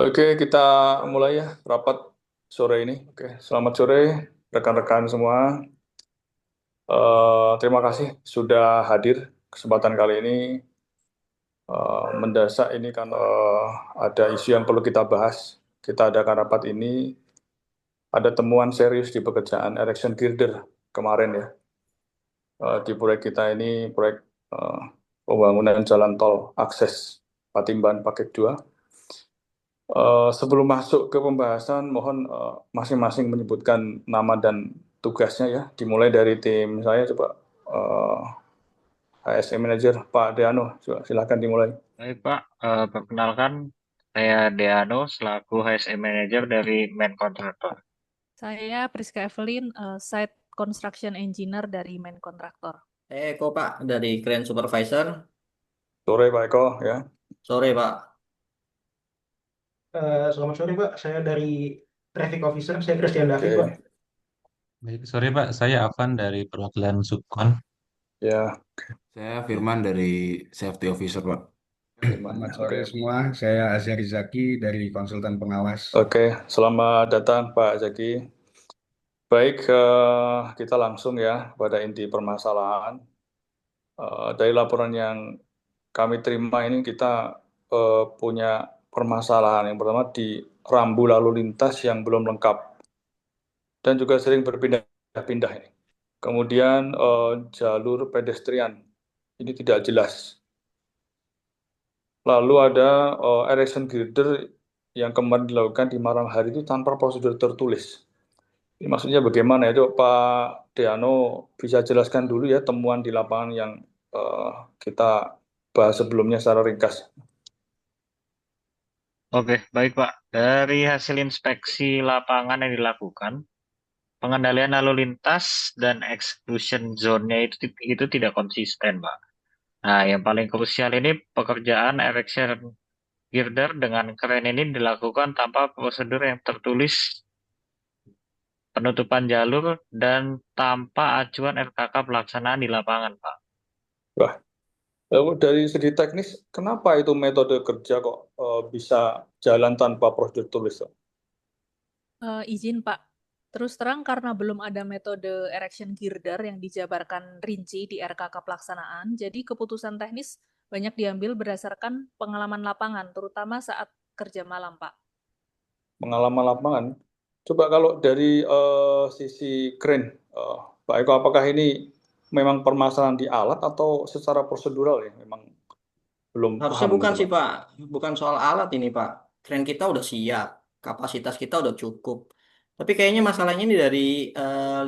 Oke, kita mulai ya rapat sore ini. Oke, selamat sore rekan-rekan semua. Terima kasih sudah hadir kesempatan kali ini. Mendesak ini kan ada isu yang perlu kita bahas. Kita adakan rapat ini, ada temuan serius di pekerjaan erection girder kemarin ya. Di proyek kita ini proyek eh, pembangunan jalan tol akses Patimban Paket 2. Sebelum masuk ke pembahasan, mohon masing-masing menyebutkan nama dan tugasnya ya. Dimulai dari tim saya, coba eh, HSE Manager Pak Deano, coba silakan dimulai. Baik Pak, perkenalkan saya Deano selaku HSM Manager dari Main Contractor. Saya Priska Evelyn, Site Construction Engineer dari Main Kontraktor. Eko Pak dari Crane Supervisor. Sore Pak Eko ya. Sore Pak. Selamat sore Pak, saya dari Traffic Officer, saya Christian Davi Pak. Oke, Baik, sore Pak. Saya Afan dari perwakilan Subkon. ya Saya Firman dari Safety Officer, Pak. Firman. Selamat sore Oke, semua, saya Azhari Zaki dari Konsultan Pengawas. oke. Selamat datang Pak Zaki. Baik, kita langsung ya pada inti permasalahan. Dari laporan yang kami terima ini kita punya permasalahan. Yang pertama di rambu lalu lintas yang belum lengkap dan juga sering berpindah-pindah ini. Kemudian jalur pedestrian ini tidak jelas. Lalu ada erection girder yang kemarin dilakukan di malam hari itu tanpa prosedur tertulis. Ini maksudnya bagaimana ya? Coba Pak Deano bisa jelaskan dulu ya temuan di lapangan yang eh, kita bahas sebelumnya secara ringkas. Oke, baik Pak. Dari hasil inspeksi lapangan yang dilakukan, pengendalian lalu lintas dan exclusion zone-nya itu tidak konsisten, Pak. Nah, yang paling krusial ini pekerjaan erection girder dengan kren ini dilakukan tanpa prosedur yang tertulis, penutupan jalur, dan tanpa acuan RKK pelaksanaan di lapangan, Pak. Wah, lalu dari segi teknis, kenapa itu metode kerja kok bisa jalan tanpa prosedur tulis? Izin Pak, terus terang karena belum ada metode erection girder yang dijabarkan rinci di RKK pelaksanaan, jadi keputusan teknis banyak diambil berdasarkan pengalaman lapangan, terutama saat kerja malam Pak. Pengalaman lapangan. Coba kalau dari sisi crane, Pak Eko, apakah ini memang permasalahan di alat atau secara prosedural ya? Memang belum Harusnya paham bukan gitu, sih Pak. Pak, bukan soal alat ini Pak. Crane kita udah siap, kapasitas kita udah cukup. Tapi kayaknya masalahnya ini dari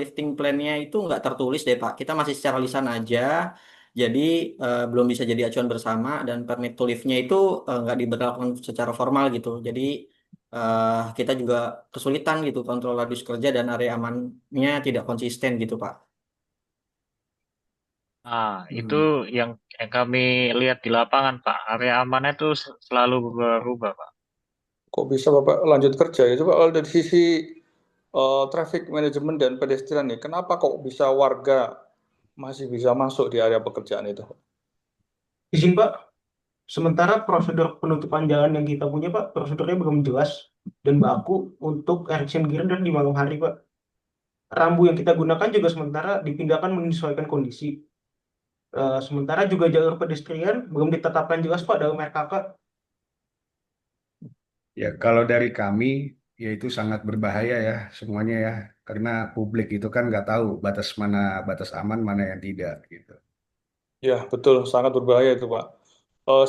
lifting plan-nya itu nggak tertulis deh Pak. Kita masih secara lisan aja, jadi belum bisa jadi acuan bersama dan permit to lift-nya itu nggak diberlakukan secara formal gitu. Jadi kita juga kesulitan gitu kontrol radius kerja dan area amannya tidak konsisten gitu Pak. Nah, itu Hmm. yang kami lihat di lapangan, Pak. Area amannya itu selalu berubah, Pak. Kok bisa Bapak lanjut kerja ya? Coba kalau dari sisi traffic management dan pedestrian nih, kenapa kok bisa warga masih bisa masuk di area pekerjaan itu? Izin Pak, sementara prosedur penutupan jalan yang kita punya Pak, prosedurnya belum jelas dan baku untuk erection girder di malam hari Pak. Rambu yang kita gunakan juga sementara dipindahkan menyesuaikan kondisi. Sementara juga jalur pedestrian belum ditetapkan jelas Pak dalam RKK. Ya, kalau dari kami, ya itu sangat berbahaya ya semuanya ya, karena publik itu kan nggak tahu batas mana batas aman, mana yang tidak gitu. Ya, betul, sangat berbahaya itu, Pak.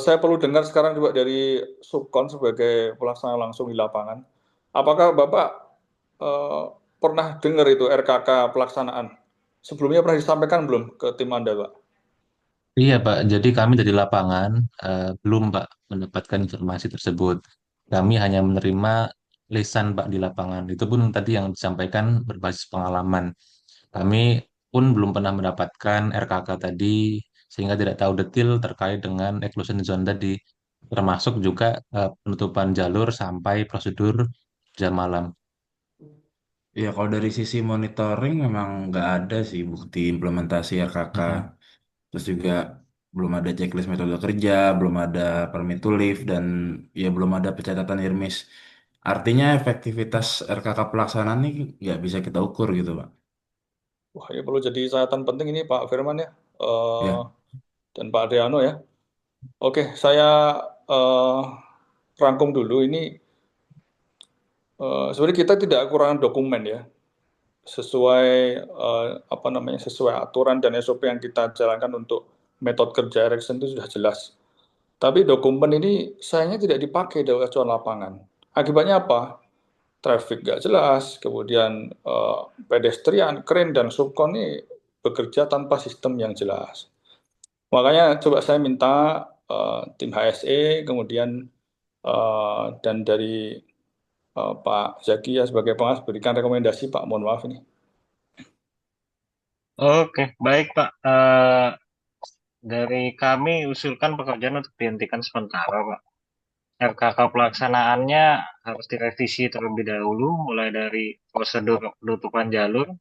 Saya perlu dengar sekarang juga dari Subkon sebagai pelaksana langsung di lapangan. Apakah Bapak eh, pernah dengar itu RKK pelaksanaan? Sebelumnya pernah disampaikan belum ke tim Anda, Pak? Iya Pak, jadi kami dari lapangan belum Pak mendapatkan informasi tersebut. Kami hanya menerima lisan Pak di lapangan. Itu pun tadi yang disampaikan berbasis pengalaman. Kami pun belum pernah mendapatkan RKK tadi, sehingga tidak tahu detail terkait dengan exclusion zone tadi, termasuk juga penutupan jalur sampai prosedur jam malam. Ya, kalau dari sisi monitoring memang nggak ada sih bukti implementasi RKK. Mm-mm. Terus juga belum ada checklist metode kerja, belum ada permit to live, dan ya belum ada pencatatan IRMIS. Artinya efektivitas RKK pelaksanaan ini nggak bisa kita ukur gitu, Pak. Wah, ini perlu jadi catatan penting ini Pak Firman ya, Ya, dan Pak Adriano ya. Oke, saya eh, rangkum dulu ini. Sebenarnya kita tidak kekurangan dokumen ya, sesuai apa namanya, sesuai aturan dan SOP yang kita jalankan untuk metode kerja Erickson itu sudah jelas. Tapi dokumen ini sayangnya tidak dipakai di acuan lapangan. Akibatnya apa? Traffic nggak jelas, kemudian pedestrian, kren, dan subkon ini bekerja tanpa sistem yang jelas. Makanya coba saya minta tim HSE, kemudian dan dari Pak Zaki ya sebagai pengawas berikan rekomendasi Pak, mohon maaf ini. Oke, baik Pak. Dari kami usulkan pekerjaan untuk dihentikan sementara, Pak. RKK pelaksanaannya harus direvisi terlebih dahulu, mulai dari prosedur penutupan jalur,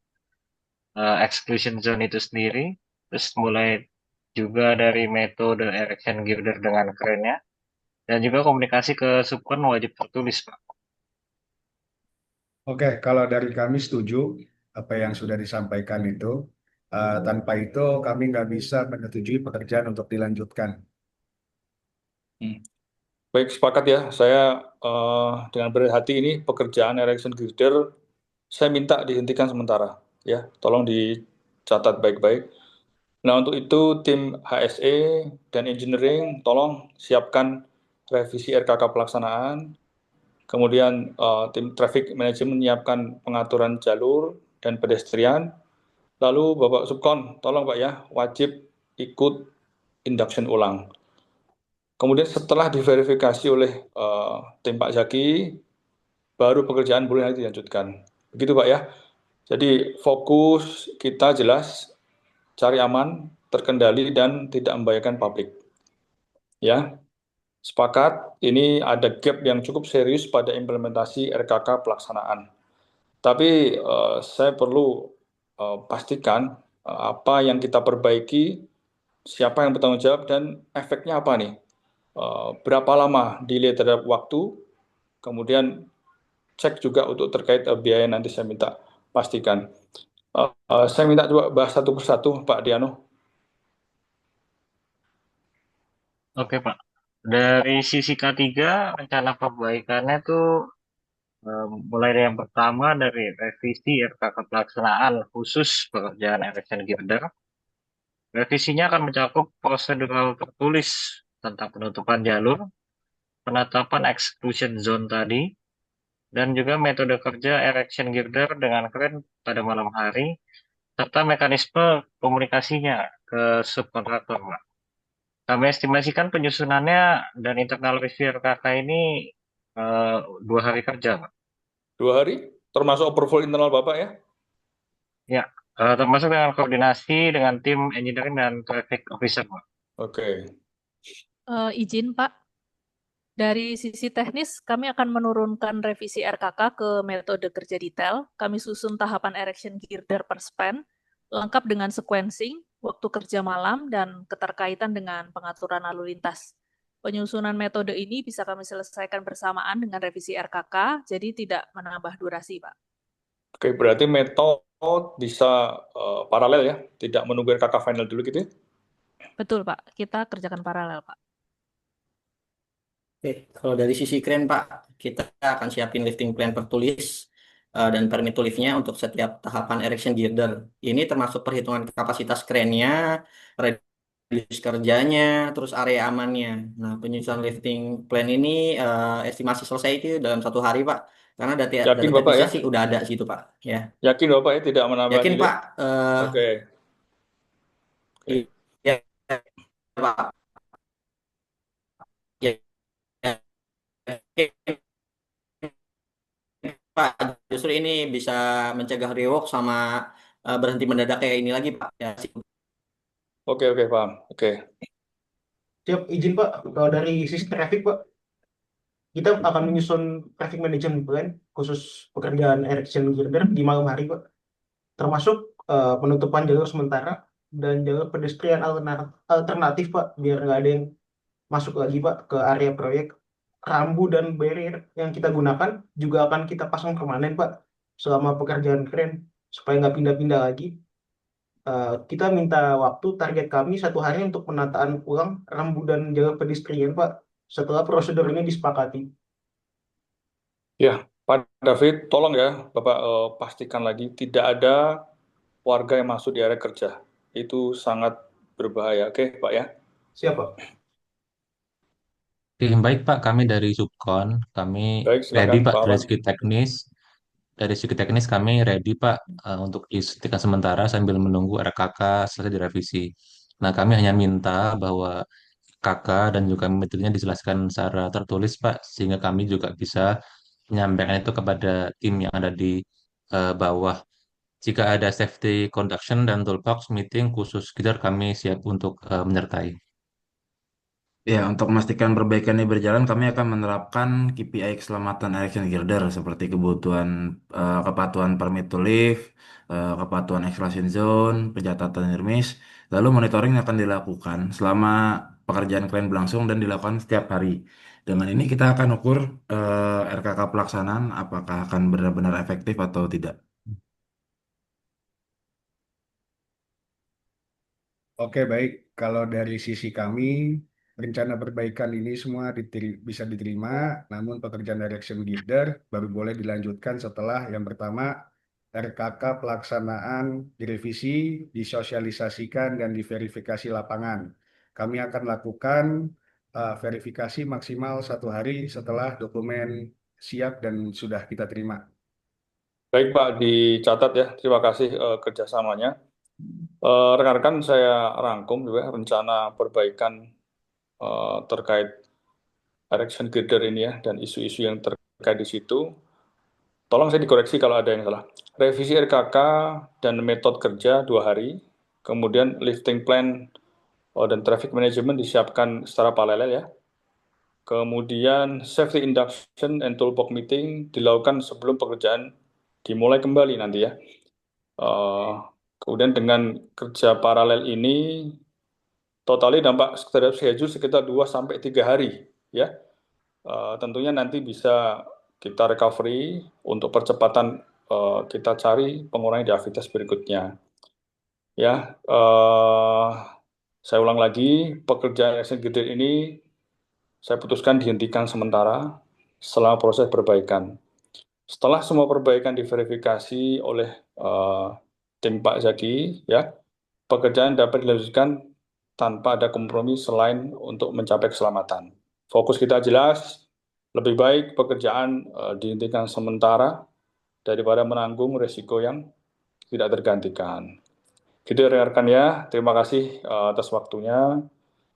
exclusion zone itu sendiri, terus mulai juga dari metode erection girder dengan kerennya, dan juga komunikasi ke subkon wajib tertulis, Pak. Oke, kalau dari kami setuju apa yang sudah disampaikan itu. Tanpa itu kami nggak bisa menyetujui pekerjaan untuk dilanjutkan. Hmm. Baik, sepakat ya. Saya dengan berat hati ini pekerjaan erection girder saya minta dihentikan sementara. Ya, tolong dicatat baik-baik. Nah, untuk itu tim HSE dan engineering tolong siapkan revisi RKK pelaksanaan. Kemudian tim traffic management menyiapkan pengaturan jalur dan pedestrian. Lalu Bapak Subkon, tolong Pak ya, wajib ikut induction ulang. Kemudian setelah diverifikasi oleh tim Pak Zaki, baru pekerjaan boleh nanti dilanjutkan. Begitu Pak ya. Jadi fokus kita jelas, cari aman, terkendali, dan tidak membahayakan publik. Ya, sepakat ini ada gap yang cukup serius pada implementasi RKK pelaksanaan. Tapi saya perlu pastikan apa yang kita perbaiki, siapa yang bertanggung jawab, dan efeknya apa nih. Berapa lama delay terhadap waktu, kemudian cek juga untuk terkait biaya nanti saya minta pastikan. Saya minta coba bahas satu persatu Pak Diano. Oke, Pak. Dari sisi K3, rencana perbaikannya tuh mulai dari yang pertama dari revisi RKK pelaksanaan khusus pekerjaan erection girder. Revisinya akan mencakup prosedural tertulis tentang penutupan jalur, penetapan exclusion zone tadi, dan juga metode kerja erection girder dengan kren pada malam hari, serta mekanisme komunikasinya ke subkontraktor, Pak. Kami estimasikan penyusunannya dan internal review RKK ini 2 hari kerja, Pak. 2 hari, termasuk approval internal Bapak ya? Ya, termasuk dengan koordinasi dengan tim engineering dan traffic officer, Pak. Oke. Izin Pak, dari sisi teknis kami akan menurunkan revisi RKK ke metode kerja detail. Kami susun tahapan erection girder per span, lengkap dengan sequencing, waktu kerja malam, dan keterkaitan dengan pengaturan lalu lintas. Penyusunan metode ini bisa kami selesaikan bersamaan dengan revisi RKK, jadi tidak menambah durasi, Pak. Oke, berarti metode bisa paralel ya, tidak menunggu RKK final dulu gitu ya? Betul, Pak. Kita kerjakan paralel, Pak. Oke, kalau dari sisi kren Pak, kita akan siapin lifting plan tertulis dan permit to lift-nya untuk setiap tahapan erection girder. Ini termasuk perhitungan kapasitas krennya, radius kerjanya, terus area amannya. Nah, penyusunan lifting plan ini estimasi selesai itu dalam 1 hari Pak. Karena data Yakin data Bapak teknisnya ya? sih udah ada situ Pak. Ya, Yakin Bapak ya tidak menambah yakin delay? Pak. Oke. Oke. Iya Pak. Ya, ya, yakin, Pak, justru ini bisa mencegah rework sama berhenti mendadak kayak ini lagi, Pak. Ya, sih. Oke, paham. Oke. Siap, izin Pak. Kalau dari sisi traffic Pak, kita akan menyusun traffic management plan khusus pekerjaan erection girder di malam hari Pak. Termasuk penutupan jalur sementara dan jalur pedestrian alternatif Pak, biar nggak ada yang masuk lagi Pak ke area proyek. Rambu dan barrier yang kita gunakan juga akan kita pasang permanen Pak selama pekerjaan keren supaya nggak pindah-pindah lagi. Kita minta waktu target kami 1 hari untuk penataan ulang rambu dan jalur pedestrian Pak setelah prosedur ini disepakati. Ya, Pak David, tolong ya, Bapak pastikan lagi tidak ada warga yang masuk di area kerja. Itu sangat berbahaya. Oke, Pak ya. Siap Pak. Oke, baik Pak, kami dari Subkon, kami Baik, ready silakan Pak Pak dari Awan. segi teknis. Dari segi teknis kami ready Pak untuk dihentikan sementara sambil menunggu RKK selesai direvisi. Nah, kami hanya minta bahwa kakak dan juga metodenya dijelaskan secara tertulis Pak, sehingga kami juga bisa menyampaikan itu kepada tim yang ada di bawah. Jika ada safety conduction dan toolbox meeting khusus sekitar kami siap untuk menyertai. Ya, untuk memastikan perbaikan ini berjalan, kami akan menerapkan KPI keselamatan Action Girder seperti kebutuhan kepatuhan permit to lift, kepatuhan exclusion zone, pencatatan NIRMIS, lalu monitoring akan dilakukan selama pekerjaan klien berlangsung dan dilakukan setiap hari. Dengan ini kita akan ukur RKK pelaksanaan apakah akan benar-benar efektif atau tidak. Oke, baik. Kalau dari sisi kami, rencana perbaikan ini semua bisa diterima, namun pekerjaan direction leader baru boleh dilanjutkan setelah yang pertama, RKK pelaksanaan direvisi, disosialisasikan, dan diverifikasi lapangan. Kami akan lakukan verifikasi maksimal 1 hari setelah dokumen siap dan sudah kita terima. Baik Pak, dicatat ya. Terima kasih kerjasamanya. Rekan-rekan saya rangkum juga rencana perbaikan terkait erection girder ini ya dan isu-isu yang terkait di situ. Tolong saya dikoreksi kalau ada yang salah. Revisi RKK dan metode kerja 2 hari, kemudian lifting plan dan traffic management disiapkan secara paralel ya. Kemudian safety induction and toolbox meeting dilakukan sebelum pekerjaan dimulai kembali nanti ya. Kemudian dengan kerja paralel ini totalnya dampak terhadap schedule sekitar 2 sampai 3 hari ya. Tentunya nanti bisa kita recovery untuk percepatan kita cari pengurangan di aktivitas berikutnya. Ya, saya ulang lagi, pekerjaan executive ini saya putuskan dihentikan sementara selama proses perbaikan. Setelah semua perbaikan diverifikasi oleh tim Pak Zaki, ya, pekerjaan dapat dilanjutkan tanpa ada kompromi selain untuk mencapai keselamatan. Fokus kita jelas, lebih baik pekerjaan dihentikan sementara daripada menanggung resiko yang tidak tergantikan. Gitu rekan-rekan ya, terima kasih atas waktunya.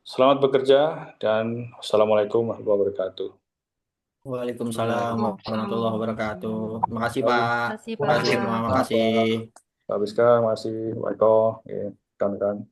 Selamat bekerja dan wassalamualaikum warahmatullahi wabarakatuh. Waalaikumsalam warahmatullahi wabarakatuh. Terima kasih Baik, Pak. Terima kasih Terima kasih semua. Pak. Makasih. Pak Biska, masih Waiko, ya, rekan-rekan.